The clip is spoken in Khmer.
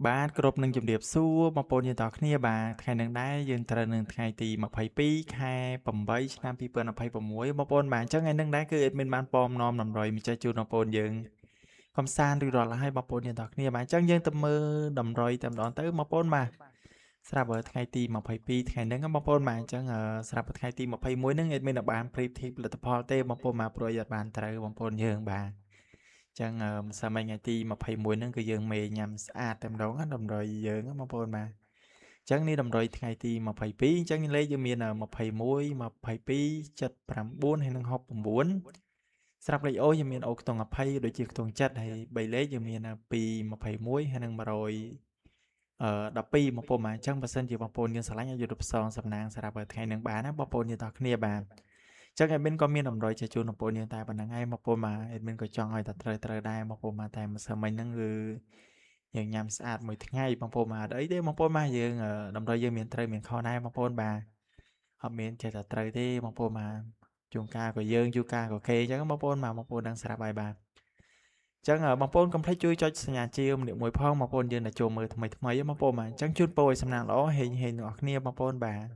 បាទគ្រប់នឹងជំរាបសួរបងប្អូនយើងទាំងអស់គ្នាបាទថ្ងៃនេះដែរយើងត្រូវនឹងថ្ងៃទី22ខែ8ឆ្នាំ2026បងប្អូនបាទអញ្ចឹងថ្ងៃនេះដែរគឺអេដមីនបានប៉មនាំតម្រុយមកចេះជូនបងប្អូនយើងកំសាន្តឬរាល់ហើយបងប្អូនយើងទាំងអស់គ្នាបាទអញ្ចឹងយើងទៅមើលតម្រុយតែម្ដងទៅបងប្អូនបាទស្រាប់ថ្ងៃទី22ថ្ងៃហ្នឹងបងប្អូនបាទអញ្ចឹងស្រាប់ថ្ងៃទី21ហ្នឹងអេដមីនបានព្រីធីផលិតផលទេបងប្អូនបាទព្រោះអត់បានត្រូវបងប្អូនយើងបាទចឹងម្សិលមិញថ្ងៃទី21ហ្នឹងគឺយើងមេញ៉ាំស្អាតតែម្ដងណាតម្រុយយើងបងប្អូនបាទចឹងនេះតម្រុយថ្ងៃទី22អញ្ចឹងលេខយើងមាន21 22 79ហើយនឹង69ស្រាប់លេខអូយើងមានអូខ្ទង់20ដូចជាខ្ទង់7ហើយ3លេខយើងមាន2 21ហើយនឹង100 12បងប្អូនបាទអញ្ចឹងបើសិនជាបងប្អូនយើងឆ្លាញ់អាចយកទៅផ្សងសំណាងសម្រាប់ថ្ងៃនឹងបានណាបងប្អូនយើងទាំងគ្នាបាទចឹងអេដមីនក៏មានតម្រុយជាជូនបងប្អូនយើងតែប៉ុណ្្នឹងហើយបងប្អូនបាទអេដមីនក៏ចង់ឲ្យតែត្រូវដែរបងប្អូនបាទតែម្សិលមិញហ្នឹងគឺយើងញ៉ាំស្អាតមួយថ្ងៃបងប្អូនបាទអត់អីទេបងប្អូនបាទយើងតម្រុយយើងមានត្រូវមានខុសដែរបងប្អូនបាទអត់មានចេះតែត្រូវទេបងប្អូនបាទជួនកាលក៏យើងជួនកាលក៏គេអញ្ចឹងបងប្អូនបាទបងប្អូនដឹងស្រាប់ហើយបាទអញ្ចឹងបងប្អូនកុំភ្លេចជួយចុចសញ្ញាជាវម្នាក់មួយផងបងប្អូនយើងដែលចូលមើលថ្មីបងប្អូនបាទអញ្ចឹងជូនពរឲ្យសំណាងល្អហេងទាំងអស់គ្នាបងប្អូនបាទ